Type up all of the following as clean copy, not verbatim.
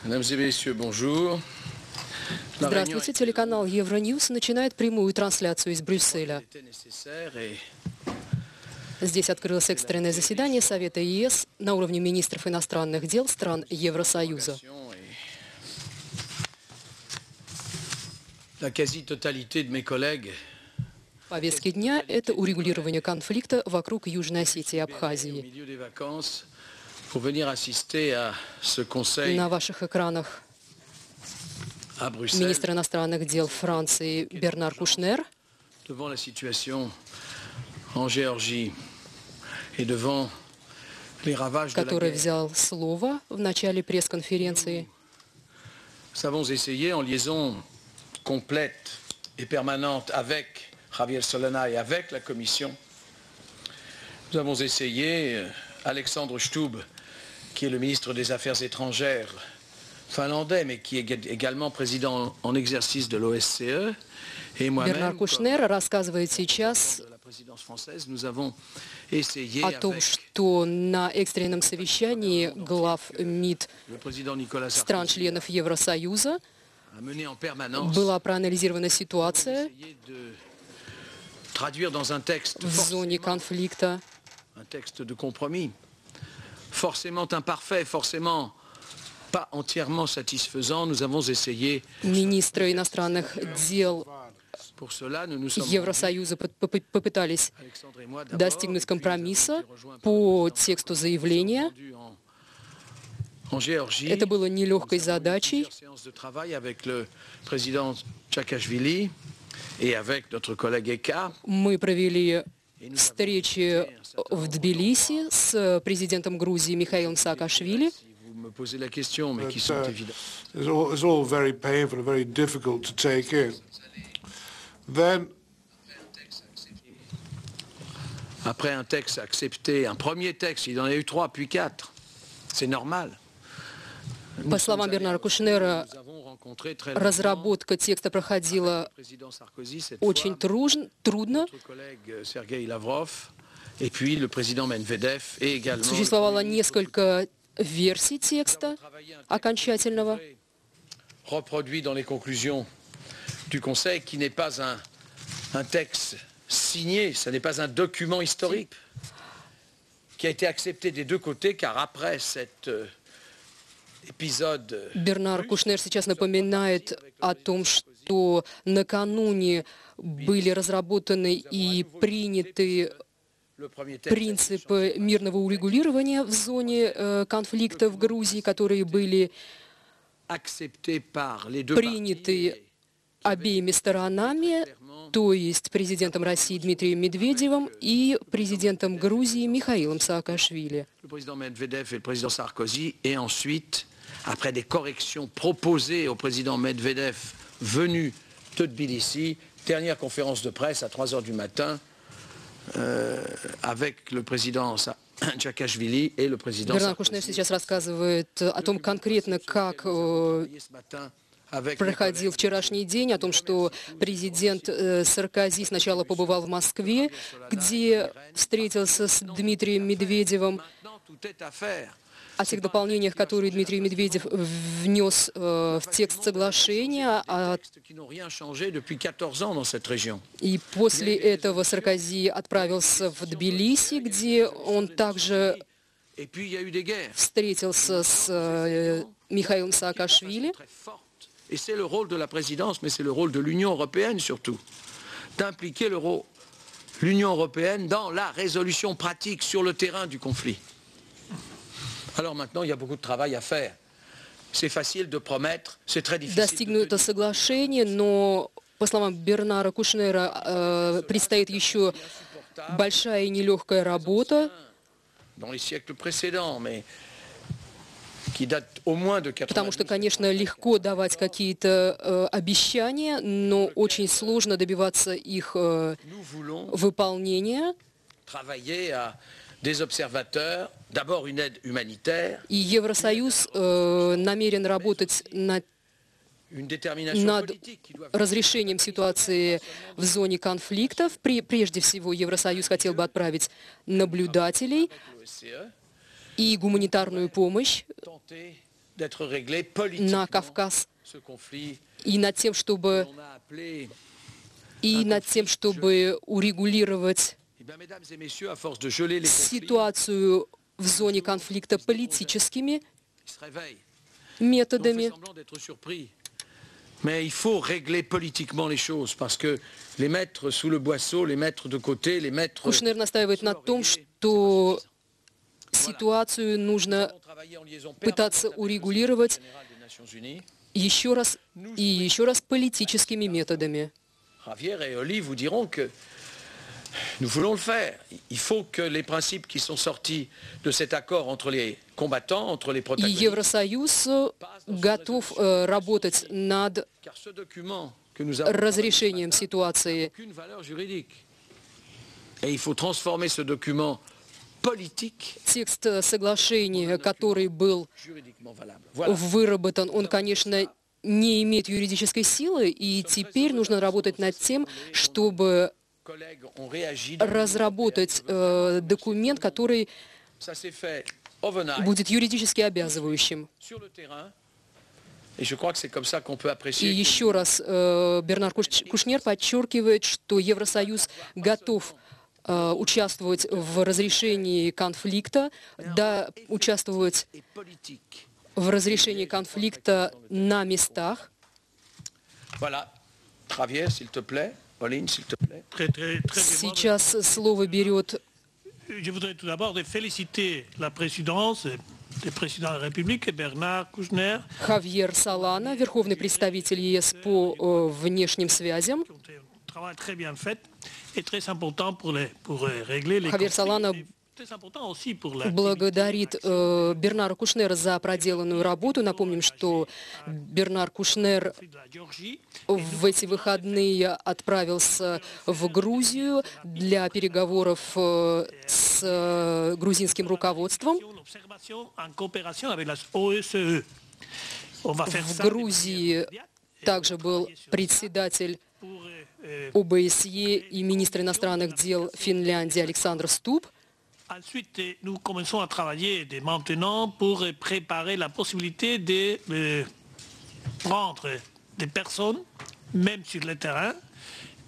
Mesdames et messieurs, bonjour. Здравствуйте, телеканал Евроньюз начинает прямую трансляцию из Брюсселя. Здесь открылось экстренное заседание Совета ЕС на уровне министров иностранных дел стран Евросоюза. La quasi-totalité de mes collègues Повестки дня – это урегулирование конфликта вокруг Южной Осетии и Абхазии. pour venir assister à ce conseil На ваших экранах à Bruxelles министр иностранных дел Франции Бернар Кушнер, devant la situation en Géorgie et devant les ravages de la который guerre. взял слово в начале пресс-конференции. Nous avons essayé en liaison complète et permanente avec Javier Solana et avec la Commission. Nous avons essayé, Alexandre Stubb, qui est le ministre des Affaires étrangères finlandais, mais qui est également président en exercice de l'OSCE, et Бернар moi-même, Кушнер рассказывает сейчас de la présidence française, nous avons essayé о том, avec что на экстренном совещании глав МИД le président Nicolas Sarkozy стран-членов Евросоюза à mener en permanence была проанализирована ситуация essayer de traduire dans un texte в зоне конфликта. un texte de compromis, forcément imparfait, forcément pas entièrement satisfaisant. Nous avons essayé. Министры иностранных дел Pour cela, nous nous sommes Евросоюза попытались Alexandre et moi достигнуть компромисса по тексту заявления. en Géorgie. Это было нелегкой задачей. Séance de travail avec le président Tchakashvili et avec notre collègue Eka. Мы провели встречи в Тбилиси с президентом Грузии Михаилом Саакашвили. Si vous me posez la question, mais qui sont évidents. It's all very painful and very difficult to take in. Then Après un texte accepté, un premier texte, il en a eu 3 puis 4. C'est normal. По словам Бернара Кушнера, Nous avons rencontré très разработка текста проходила le président Sarkozy cette очень fois, трудно. notre collègue Sergei Lavrov, et puis le président Medvedev, et également Существовало несколько версий текста окончательного. reproduit dans les conclusions du Conseil, qui n'est pas un texte signé, ce n'est pas un document historique, qui a été accepté des deux côtés, car après cet épisode Бернар Кушнер сейчас напоминает о том, что накануне были разработаны и приняты le premier texte принципы мирного урегулирования в зоне конфликта в Грузии, которые были accepté par les deux приняты обеими сторонами, то есть президентом России Дмитрием Медведевым и президентом Грузии Михаилом Саакашвили. le président Medvedev et le président Sarkozy, et ensuite, après des corrections proposées au président Medvedev venu de Tbilissi, dernière conférence de presse à 3 heures du matin avec le président Tchakashvili et le président Бернар Sarkozy. Кушнер сейчас рассказывает о том конкретно, как Ce matin, avec проходил вчерашний день, о том, что президент Саркози сначала побывал в Москве, где встретился с Дмитрием Медведевом, maintenant, tout est à faire. о тех дополнениях, которые Дмитрий Медведев внес в текст соглашения. Textes qui n'ont rien changé depuis 14 ans dans cette région. И после этого Саркози отправился в Тбилиси, где он также Et puis il y a eu des guerres. встретился с Михаилом Саакашвили. Très forte. Et c'est le rôle de la présidence, mais c'est le rôle de l'Union européenne surtout, d'impliquer l'Union européenne dans la résolution pratique sur le terrain du conflit. Alors maintenant, il y a beaucoup de travail à faire. C'est facile de promettre, c'est très difficile. Достигнуто соглашение, но, по словам Бернара Кушнера, предстоит еще большая и нелегкая работа, Dans les siècles précédents, mais qui datent au moins de 80. потому что, конечно, легко давать какие-то обещания, но очень сложно добиваться их Nous voulons выполнения. travailler à des observateurs, d'abord une aide humanitaire, И Евросоюз намерен работать над над разрешением ситуации в зоне конфликтов. Прежде всего, Евросоюз хотел бы отправить наблюдателей и гуманитарную помощь на Кавказ и над тем, чтобы урегулировать ситуацию в зоне конфликта политическими методами. Mais il faut régler politiquement les choses, parce que les mettre sous le boisseau, les mettre de côté, les mettre... Кушнер настаивает на том, что ситуацию нужно пытаться урегулировать еще раз и еще раз политическими методами. Javier et Oli vous diront que nous voulons le faire. Il faut que les principes qui sont sortis de cet accord entre les combattants, entre les И protagonistes, Евросоюз готов работать над car ce document que nous avons разрешением ситуации. aucune valeur juridique. Et il faut transformer ce document politique Текст соглашения, который был juridiquement valable. Voilà. выработан, он, конечно, не имеет юридической силы, и теперь нужно работать над тем, чтобы Collègues ont réagi. разработать документ, который Ça s'est fait overnight будет юридически обязывающим. sur le terrain. Et je crois que c'est comme ça qu'on peut И apprécier. еще раз Бернар Кушнер подчеркивает, что Евросоюз готов участвовать в разрешении конфликта, да, участвовать Et politique. в разрешении конфликта на местах. Voilà. Javier, s'il te plaît. Pauline, s'il te plaît. Très Сейчас слово берет Je voudrais tout d'abord féliciter la présidence, le président de la République, Bernard Kouchner, Хавьер Солана, верховный представитель ЕС по внешним связям. qui ont fait un travail très bien fait et très important pour régler les Хавьер conflits, Солана et très important aussi pour la благодарит Бернара Кушнера за проделанную работу. Напомним, что Бернар Кушнер de la Géorgie. в эти выходные отправился в Грузию для переговоров с грузинским руководством. L'observation en coopération avec la OSCE. On va faire В ça Грузии также был председатель pour ОБСЕ и министр иностранных дел Финляндии Александр Стуб. Ensuite, nous commençons à travailler dès maintenant pour préparer la possibilité de prendre des personnes, même sur le terrain,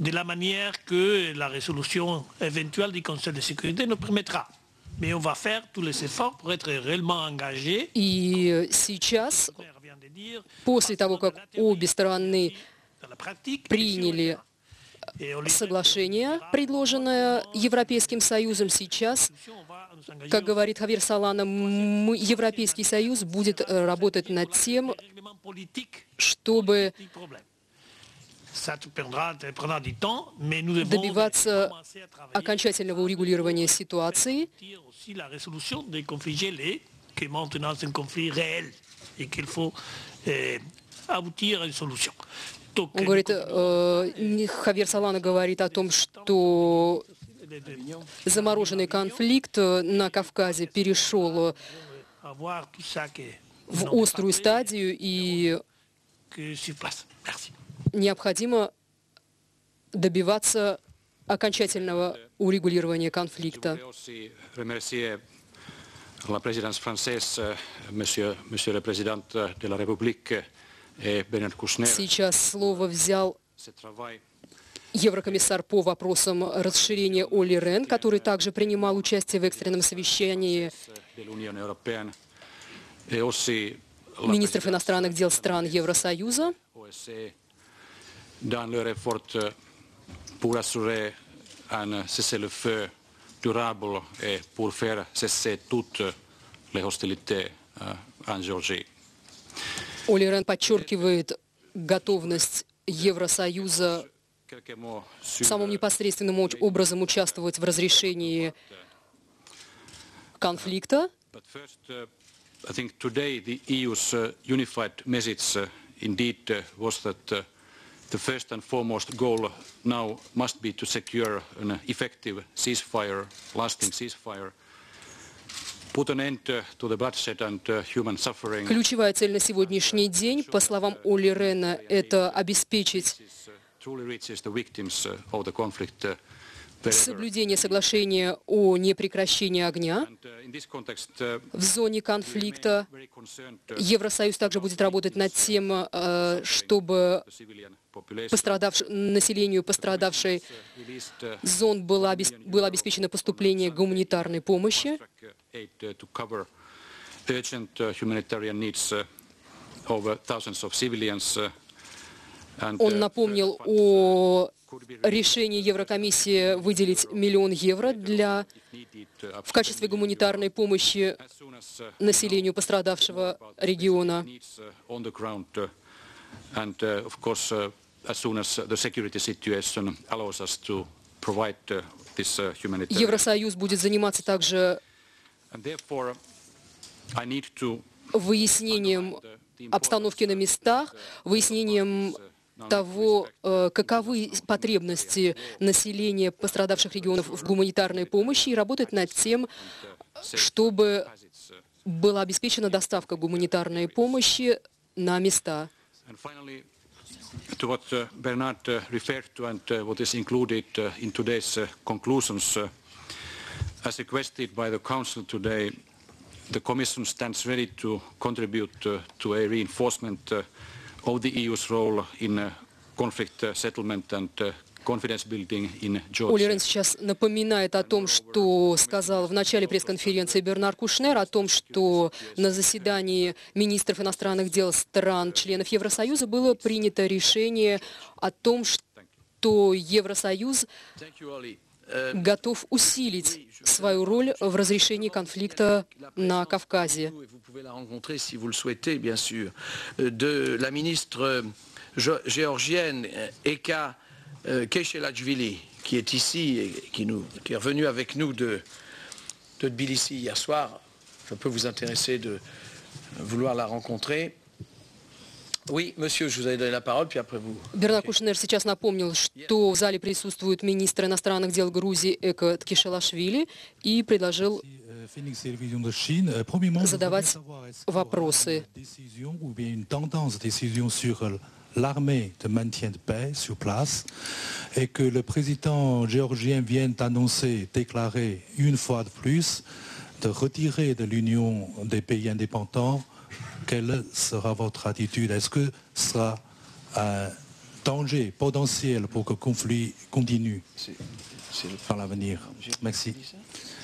de la manière que la résolution éventuelle du Conseil de sécurité nous permettra. Mais on va faire tous les efforts pour être réellement engagés. И сейчас, Le maire vient de dire, после того, как обе стороны dans la pratique, приняли et on les- соглашение, предложенное Европейским Союзом, сейчас, on va nous engager как говорит Хавьер Солана, Европейский Союз будет работать над тем, au règlement politique чтобы du problème. Ça prendra du temps, mais nous devons добиваться commencer à travailler окончательного урегулирования ситуации. pour aussi la résolution des conflits gelés, que maintenant c'est un conflit réel et qu'il faut aboutir à une solution. Donc, Он говорит, Хавьер Солана говорит о том, что замороженный конфликт на Кавказе перешел avoir tout ça в острую стадию, и que sur place. Merci. необходимо добиваться окончательного урегулирования конфликта. Je voudrais aussi remercier la présidence française, monsieur le président de la République et Bernard Kouchner. Сейчас слово взял Ce travail еврокомиссар по вопросам расширения Олли Рен, который также принимал участие в экстренном совещании de l'Union européenne et aussi la министров иностранных дел стран Евросоюза. OSCE dans leur effort pour assurer un cessez-le-feu durable et pour faire cesser toutes les hostilités en Géorgie. Олли Рен подчеркивает готовность Евросоюза Quelques mots sur самым непосредственным образом участвовать в разрешении конфликта. But first, I think today the EU's unified message indeed was that the first and foremost goal now must be to secure an effective ceasefire, lasting ceasefire, put an end to the bloodshed and human suffering. Ключевая цель на сегодняшний день, по словам Олли Рена, это обеспечить Truly reaches the victims of the conflict wherever. соблюдение соглашения о непрекращении огня And in this context, в зоне конфликта. very concerned Евросоюз также будет работать над тем, чтобы the civilian population. населению пострадавшей Released зон было обеспечено поступление гуманитарной помощи. aid to cover urgent humanitarian needs of thousands of civilians. And Он напомнил о решении Еврокомиссии выделить $1 миллион в качестве гуманитарной помощи as soon as населению пострадавшего региона. needs on the ground, and of course, as soon as the security situation allows us to provide this humanitarian. Евросоюз будет заниматься также And therefore, I need to выяснением обстановки на местах, выяснением того, каковы потребности населения пострадавших регионов в гуманитарной помощи, и работать над тем, чтобы была обеспечена доставка гуманитарной помощи на места. And finally, to what Bernard referred to and what is included in today's conclusions, as requested by the Council today, the Commission stands ready to contribute to a reinforcement of the EU's role in conflict settlement and confidence building in Олли Рен Georgia. сейчас напоминает о том, что сказал в начале пресс-конференции Бернар Кушнер, о том, что на заседании министров иностранных дел стран-членов Евросоюза было принято решение о том, что Евросоюз Thank you, Ollie. готов усилить свою роль в разрешении конфликта на Кавказе. Vous pouvez la rencontrer si vous le souhaitez, bien sûr, de la ministre géorgienne Eka Keshelachvili, qui est ici et qui est revenue avec nous de Tbilissi hier soir. Ça peut vous intéresser de vouloir la rencontrer. Oui, monsieur, je vous ai donné la parole, puis après vous. Бернар Кушнер сейчас напомнил, что в зале присутствует министр иностранных дел Грузии Эко Ткешелашвили и предложил задавать вопросы. L'armée de maintien de paix sur place et que le président géorgien vient d'annoncer, déclarer une fois de plus, de retirer de l'Union des pays indépendants. Quelle sera votre attitude? Est-ce que ce sera un danger potentiel pour que le conflit continue dans l'avenir? Merci.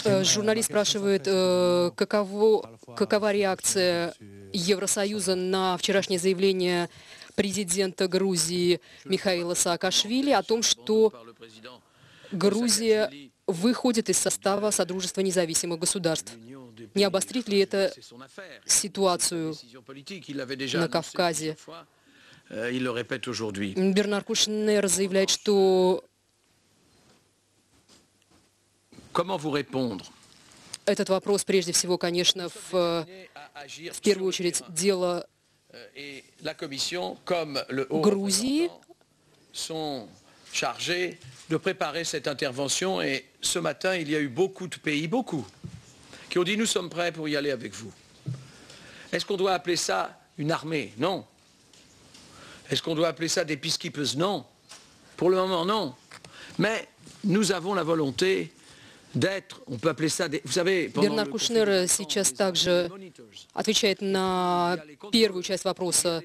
Журналист спрашивает, какова реакция Евросоюза на вчерашнее заявление президента Грузии Михаила Саакашвили о том, что Грузия выходит из состава Содружества независимых государств. Не обострит ли это ситуацию на Кавказе? Бернар Кушнер заявляет, что этот вопрос, прежде всего, конечно, в первую очередь дело Грузии. Chargés de préparer cette intervention et ce matin il y a eu beaucoup de pays, qui ont dit nous sommes prêts pour y aller avec vous. Est-ce qu'on doit appeler ça une armée? Non. Est-ce qu'on doit appeler ça des peacekeepers? Non. Pour le moment, non. Mais nous avons la volonté d'être, on peut appeler ça, vous savez, Бернар Кушнер сейчас также отвечает на первую часть вопроса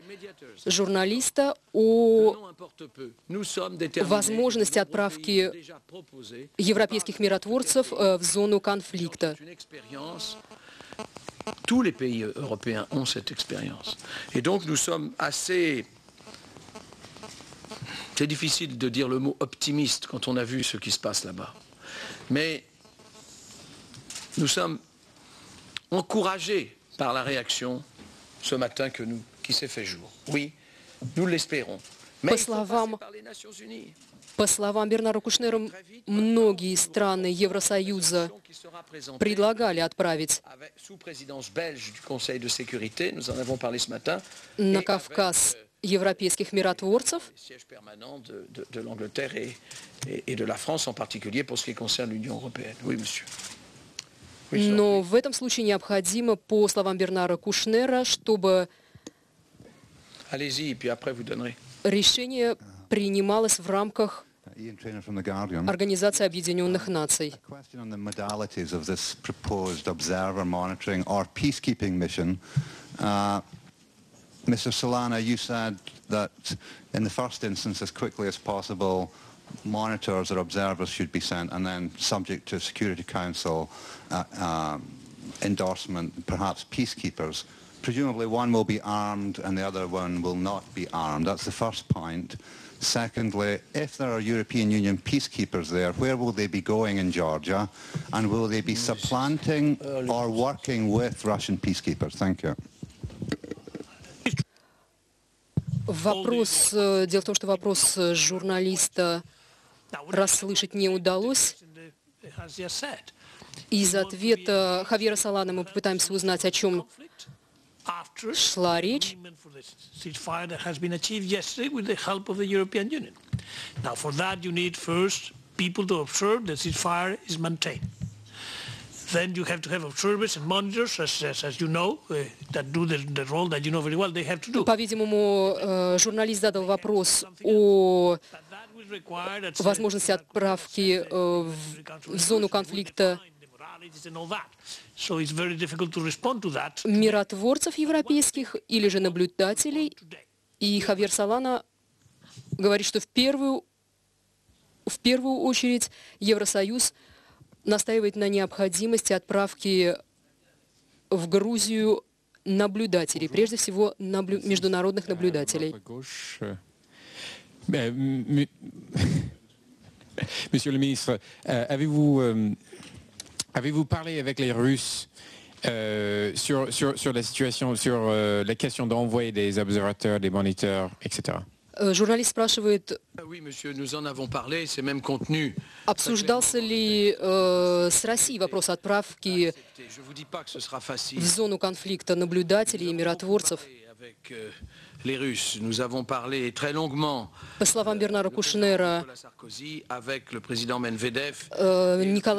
журналиста о возможности отправки европейских миротворцев в зону конфликта. Tous les pays européens ont cette expérience. Et donc nous sommes assez... C'est difficile de dire le mot optimiste quand on a vu ce qui se passe là-bas. Mais nous sommes encouragés par la réaction ce matin qui s'est fait jour. Oui, nous l'espérons. Mais il faut passer par les Nations Unies. По словам Бернара Кушнера, многие страны Евросоюза предлагали отправить на Кавказ европейских миротворцев. Но в этом случае необходимо, по словам Бернара Кушнера, чтобы Allez-y, et puis après vous donnerez. решение принималось в рамках Ian Trainer from The Guardian. Организации Объединенных Наций. A question on the modalities of this proposed observer monitoring or peacekeeping mission. Mr. Solana, you said that in the first instance, as quickly as possible, monitors or observers should be sent, and then subject to Security Council endorsement, perhaps peacekeepers. Presumably one will be armed and the other one will not be armed. That's the first point. Secondly, if there are European Union peacekeepers there, where will they be going in Georgia? And will they be supplanting or working with Russian peacekeepers? Thank you. Дело в том, что вопрос журналиста расслышать не удалось. Из ответа Хавьера Солана мы попытаемся узнать, о чем шла речь. Now, for that, you need first people to observe that ceasefire is maintained. Then you have to have observers and monitors, as you know, that do the role that you know very well they have to do. По-видимому, журналист задал вопрос о возможности отправки в зону конфликта миротворцев европейских или же наблюдателей. И Хавьер Солана говорит, что в первую очередь Евросоюз настаивает на необходимости отправки в Грузию наблюдателей, прежде всего международных наблюдателей. Monsieur le ministre, avez-vous parlé avec les Russes sur la situation, sur la question d'envoyer des observateurs, des moniteurs, etc. Журналист спрашивает, обсуждался ли с Россией вопрос отправки в зону конфликта наблюдателей и миротворцев. По словам Бернара Кушнера,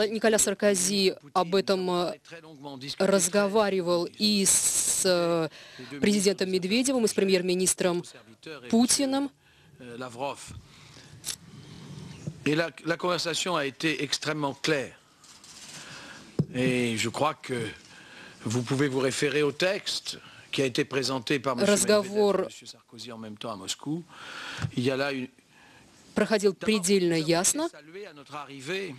Николя Саркози об этом разговаривал и с президентом Медведевым, и с премьер-министром Путиным. Et la conversation a été extrêmement claire. Et je crois que vous pouvez vous référer au texte qui a été présenté par M. Medvedev et M. Sarkozy en même temps à Moscou. Il y a là une... проходил предельно ясно. Salué à notre arrivée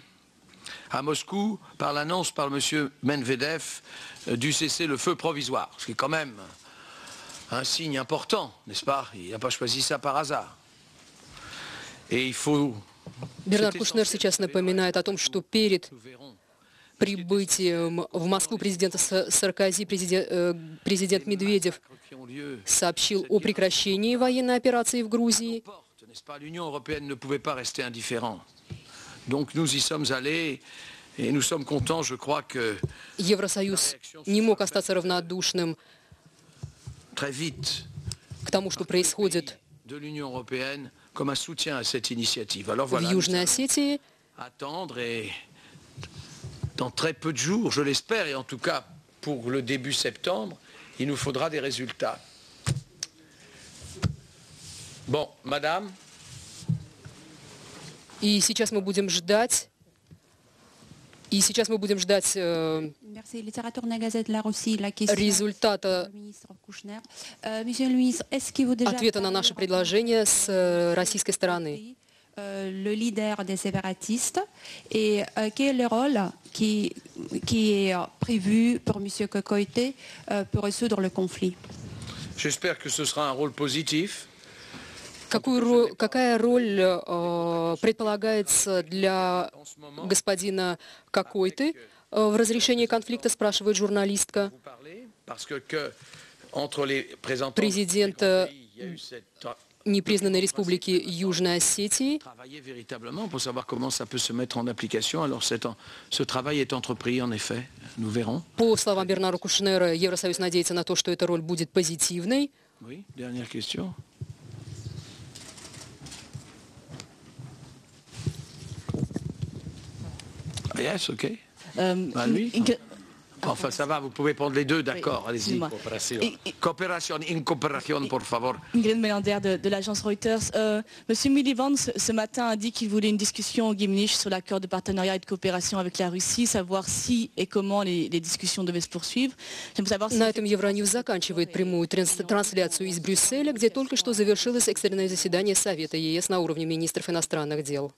à Moscou par l'annonce par M. Medvedev du cessez-le-feu provisoire, ce qui est quand même un signe important, n'est-ce pas? Il n'a pas choisi ça par hasard. Et il faut... Бернар Кушнер сейчас напоминает о том, что перед прибытием в Москву президента Саркози президент Медведев сообщил о прекращении военной операции в Грузии. L'Union européenne ne pouvait pas rester indifférente. Donc nous y sommes allés et nous sommes contents, je crois que Евросоюз не мог остаться равнодушным très vite к тому, что происходит de l'Union européenne comme un soutien à cette initiative. Alors в voilà, Южной Осетии. Attendre et dans très peu de jours, je l'espère, et en tout cas pour le début septembre, il nous faudra des résultats. Bon, madame. И сейчас мы будем ждать. Результата ответа на наше предложение с российской стороны. Le leader des séparatistes et quel est le rôle qui est prévu pour M. Kokoïté pour résoudre le conflit? J'espère que ce sera un rôle positif. Какая роль предполагается для господина Кокойты в разрешении конфликта, спрашивает журналистка. Президент непризнанной республики Южной Осетии. По словам Бернара Кушнера, Евросоюз надеется на то, что эта роль будет позитивной. Yes, okay. Enfin, ça va, vous pouvez prendre les deux, d'accord, allez-y. excusez-moi. Coopération, incoopération, por favor. Ingrid Melander de l'agence Reuters. Monsieur Miliband, ce matin, a dit qu'il voulait une discussion au Gimnich sur l'accord de partenariat et de coopération avec la Russie, savoir si et comment les discussions devaient se poursuivre. J'aimerais savoir si... На этом Евроньюз заканчивает прямую трансляцию из Брюсселя, где только что завершилось экстренное заседание Совета ЕС на уровне министров иностранных дел.